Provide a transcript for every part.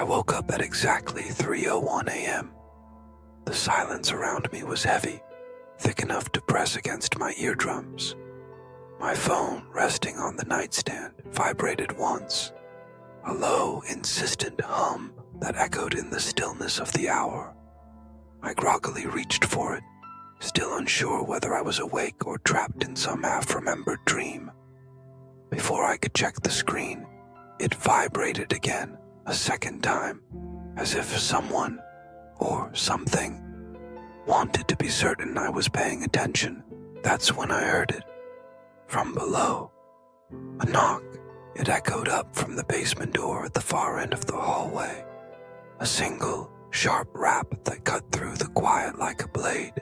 I woke up at exactly 3:01 a.m. The silence around me was heavy, thick enough to press against my eardrums. My phone, resting on the nightstand, vibrated once, a low, insistent hum that echoed in the stillness of the hour. I groggily reached for it, still unsure whether I was awake or trapped in some half-remembered dream. Before I could check the screen, it vibrated again, a second time, as if someone, or something, wanted to be certain I was paying attention. That's when I heard it. From below. A knock. It echoed up from the basement door at the far end of the hallway. A single, sharp rap that cut through the quiet like a blade.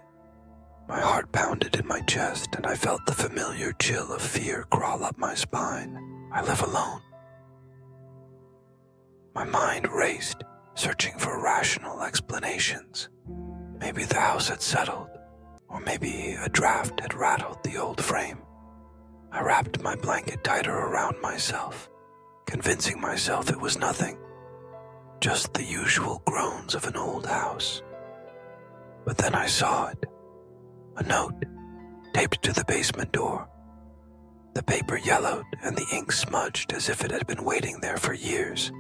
My heart pounded in my chest, and I felt the familiar chill of fear crawl up my spine. I live alone. My mind raced, searching for rational explanations. Maybe the house had settled, or maybe a draft had rattled the old frame. I wrapped my blanket tighter around myself, convincing myself it was nothing, just the usual groans of an old house. But then I saw it. A note, taped to the basement door. The paper yellowed and the ink smudged as if it had been waiting there for years,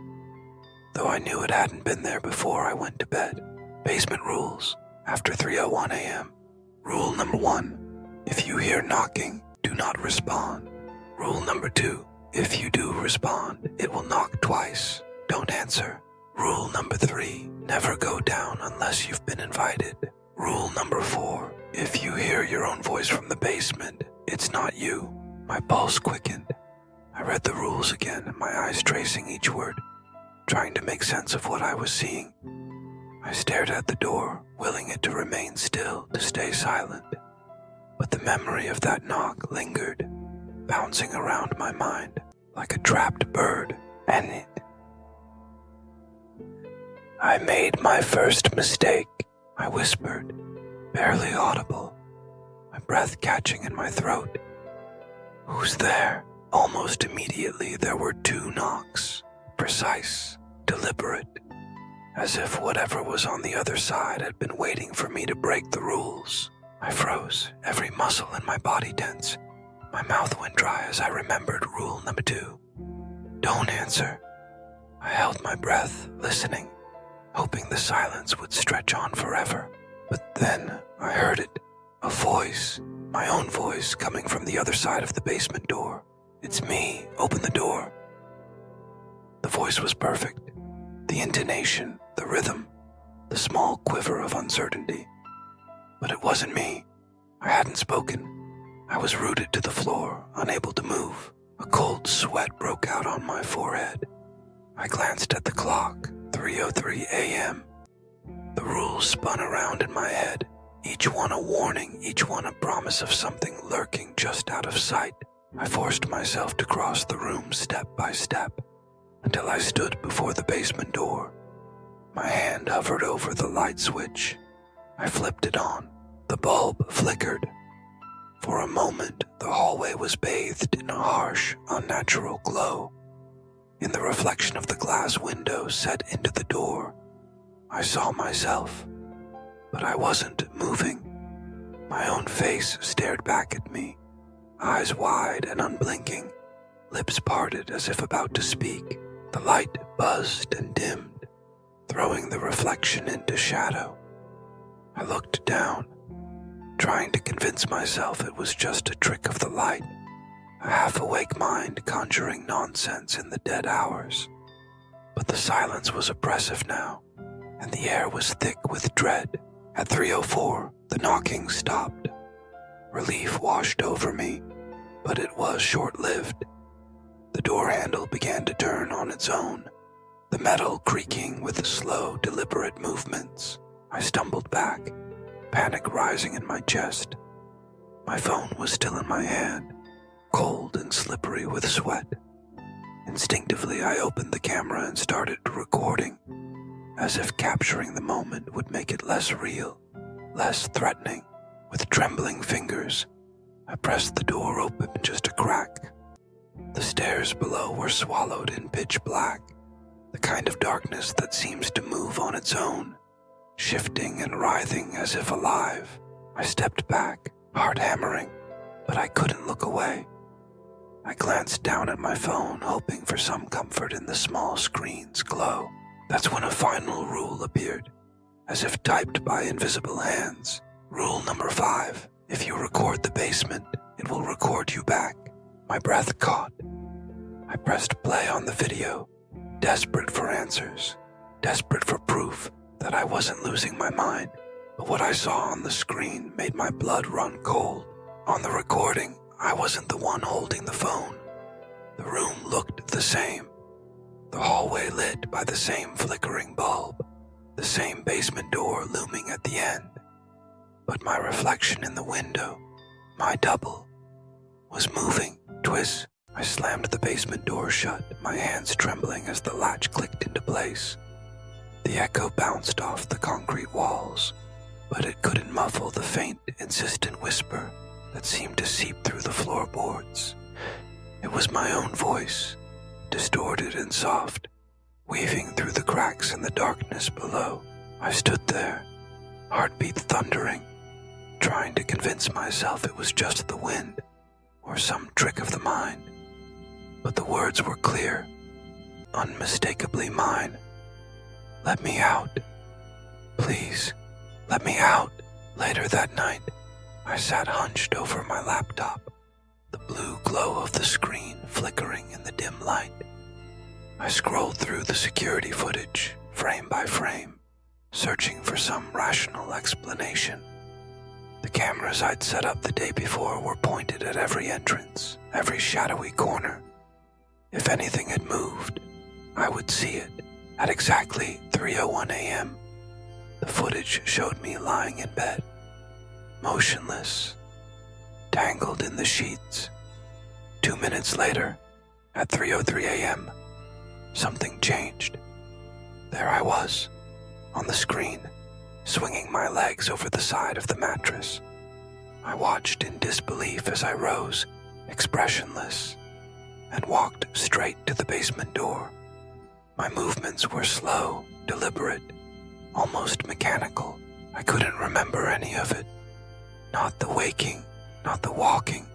though I knew it hadn't been there before I went to bed. Basement rules, after 3:01 a.m. Rule number 1, if you hear knocking, do not respond. Rule number 2, if you do respond, it will knock twice. Don't answer. Rule number 3, never go down unless you've been invited. Rule number 4, if you hear your own voice from the basement, it's not you. My pulse quickened. I read the rules again, my eyes tracing each word, trying to make sense of what I was seeing. I stared at the door, willing it to remain still, to stay silent. But the memory of that knock lingered, bouncing around my mind like a trapped bird, and I made my first mistake, I whispered, barely audible, my breath catching in my throat. Who's there? Almost immediately there were 2 knocks, precise, deliberate, as if whatever was on the other side had been waiting for me to break the rules. I froze, every muscle in my body tense. My mouth went dry as I remembered rule number 2. Don't answer. I held my breath, listening, hoping the silence would stretch on forever. But then I heard it, a voice, my own voice coming from the other side of the basement door. It's me, open the door. The voice was perfect. The intonation, the rhythm, the small quiver of uncertainty. But it wasn't me. I hadn't spoken. I was rooted to the floor, unable to move. A cold sweat broke out on my forehead. I glanced at the clock, 3:03 a.m. The rules spun around in my head, each one a warning, each one a promise of something lurking just out of sight. I forced myself to cross the room step by step, until I stood before the basement door. My hand hovered over the light switch. I flipped it on. The bulb flickered. For a moment, the hallway was bathed in a harsh, unnatural glow. In the reflection of the glass window set into the door, I saw myself, but I wasn't moving. My own face stared back at me, eyes wide and unblinking, lips parted as if about to speak. The light buzzed and dimmed, throwing the reflection into shadow. I looked down, trying to convince myself it was just a trick of the light, a half-awake mind conjuring nonsense in the dead hours. But the silence was oppressive now, and the air was thick with dread. At 3:04, the knocking stopped. Relief washed over me, but it was short-lived. The door handle began to turn on its own, the metal creaking with slow, deliberate movements. I stumbled back, panic rising in my chest. My phone was still in my hand, cold and slippery with sweat. Instinctively, I opened the camera and started recording, as if capturing the moment would make it less real, less threatening. With trembling fingers, I pressed the door open just a crack. The stairs below were swallowed in pitch black, the kind of darkness that seems to move on its own, shifting and writhing as if alive. I stepped back, heart hammering, but I couldn't look away. I glanced down at my phone, hoping for some comfort in the small screen's glow. That's when a final rule appeared, as if typed by invisible hands. Rule number 5. If you record the basement, it will record you back. My breath caught. I pressed play on the video, desperate for answers, desperate for proof that I wasn't losing my mind. But what I saw on the screen made my blood run cold. On the recording, I wasn't the one holding the phone. The room looked the same. The hallway lit by the same flickering bulb, the same basement door looming at the end. But my reflection in the window, my double, was moving. Twist. I slammed the basement door shut, my hands trembling as the latch clicked into place. The echo bounced off the concrete walls, but it couldn't muffle the faint, insistent whisper that seemed to seep through the floorboards. It was my own voice, distorted and soft, weaving through the cracks in the darkness below. I stood there, heartbeat thundering, trying to convince myself it was just the wind or some trick of the mind. But the words were clear, unmistakably mine. Let me out. Please, let me out. Later that night, I sat hunched over my laptop, the blue glow of the screen flickering in the dim light. I scrolled through the security footage, frame by frame, searching for some rational explanation. The cameras I'd set up the day before were pointed at every entrance, every shadowy corner. If anything had moved, I would see it. At exactly 3:01 a.m., the footage showed me lying in bed, motionless, tangled in the sheets. 2 minutes later, at 3:03 a.m., something changed. There I was, on the screen, swinging my legs over the side of the mattress. I watched in disbelief as I rose, expressionless, and walked straight to the basement door. My movements were slow, deliberate, almost mechanical. I couldn't remember any of it. Not the waking, not the walking,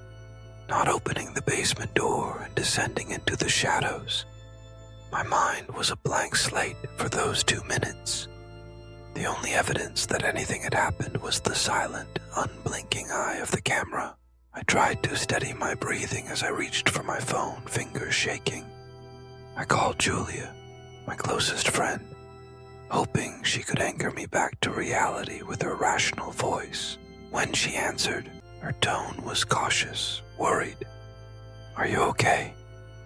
not opening the basement door and descending into the shadows. My mind was a blank slate for those 2 minutes. The only evidence that anything had happened was the silent, unblinking eye of the camera. I tried to steady my breathing as I reached for my phone, fingers shaking. I called Julia, my closest friend, hoping she could anchor me back to reality with her rational voice. When she answered, her tone was cautious, worried. "Are you okay?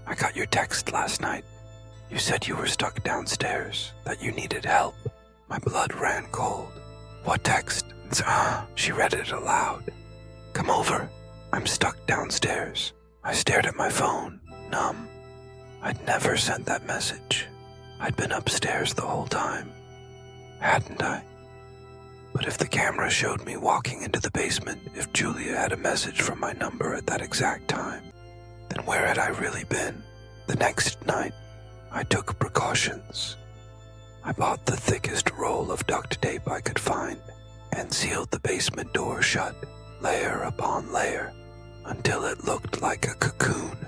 I got your text last night. You said you were stuck downstairs, that you needed help." My blood ran cold. "What text?" She read it aloud. "Come over. I'm stuck downstairs." I stared at my phone, numb. I'd never sent that message. I'd been upstairs the whole time, hadn't I? But if the camera showed me walking into the basement, if Julia had a message from my number at that exact time, then where had I really been? The next night, I took precautions. I bought the thickest roll of duct tape I could find and sealed the basement door shut, layer upon layer, until it looked like a cocoon.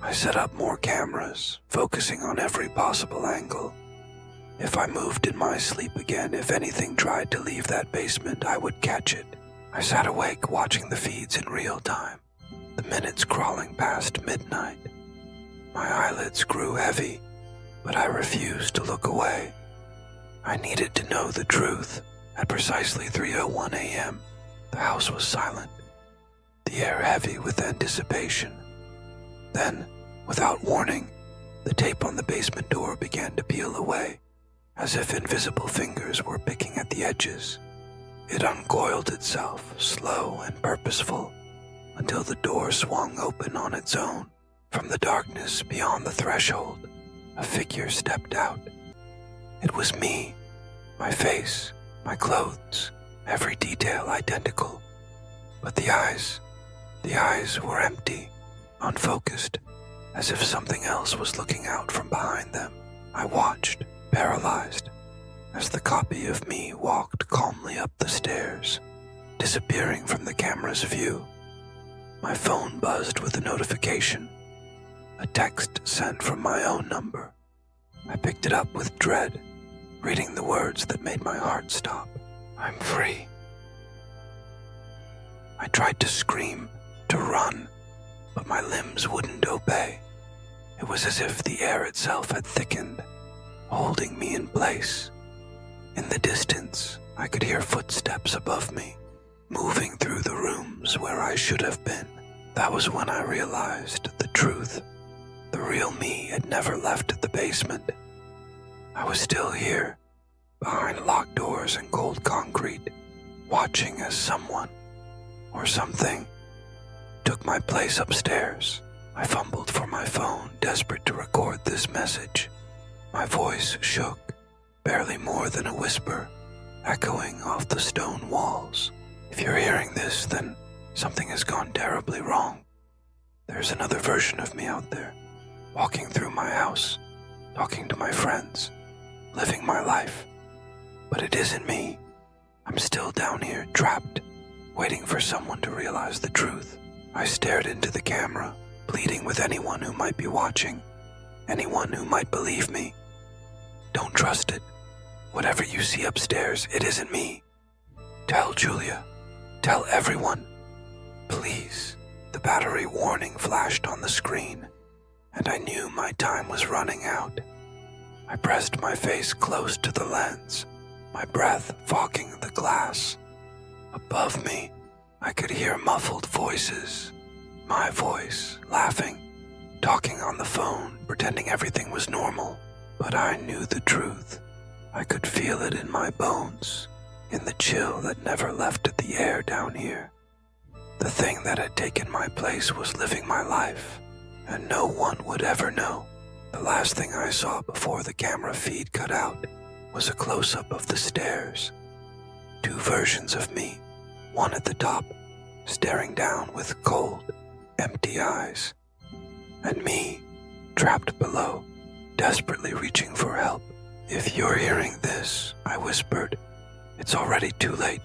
I set up more cameras, focusing on every possible angle. If I moved in my sleep again, if anything tried to leave that basement, I would catch it. I sat awake watching the feeds in real time, the minutes crawling past midnight. My eyelids grew heavy, but I refused to look away. I needed to know the truth. At precisely 3:01 a.m., the house was silent, the air heavy with anticipation. Then, without warning, the tape on the basement door began to peel away, as if invisible fingers were picking at the edges. It uncoiled itself, slow and purposeful, until the door swung open on its own. From the darkness beyond the threshold, a figure stepped out. It was me, my face, my clothes, every detail identical. But the eyes were empty, unfocused, as if something else was looking out from behind them. I watched, paralyzed, as the copy of me walked calmly up the stairs, disappearing from the camera's view. My phone buzzed with a notification, a text sent from my own number. I picked it up with dread, reading the words that made my heart stop. I'm free. I tried to scream, to run, but my limbs wouldn't obey. It was as if the air itself had thickened, holding me in place. In the distance, I could hear footsteps above me, moving through the rooms where I should have been. That was when I realized the truth. The real me had never left the basement. I was still here, behind locked doors and cold concrete, watching as someone, or something, took my place upstairs. I fumbled for my phone, desperate to record this message. My voice shook, barely more than a whisper, echoing off the stone walls. If you're hearing this, then something has gone terribly wrong. There's another version of me out there, walking through my house, talking to my friends, living my life. But it isn't me. I'm still down here, trapped, waiting for someone to realize the truth. I stared into the camera, pleading with anyone who might be watching, anyone who might believe me. Don't trust it. Whatever you see upstairs, it isn't me. Tell Julia. Tell everyone. Please. The battery warning flashed on the screen, and I knew my time was running out. I pressed my face close to the lens, my breath fogging the glass. Above me, I could hear muffled voices. My voice, laughing, talking on the phone, pretending everything was normal. But I knew the truth. I could feel it in my bones, in the chill that never left the air down here. The thing that had taken my place was living my life, and no one would ever know. The last thing I saw before the camera feed cut out was a close-up of the stairs. Two versions of me, one at the top, staring down with cold, empty eyes, and me, trapped below, desperately reaching for help. If you're hearing this, I whispered, it's already too late.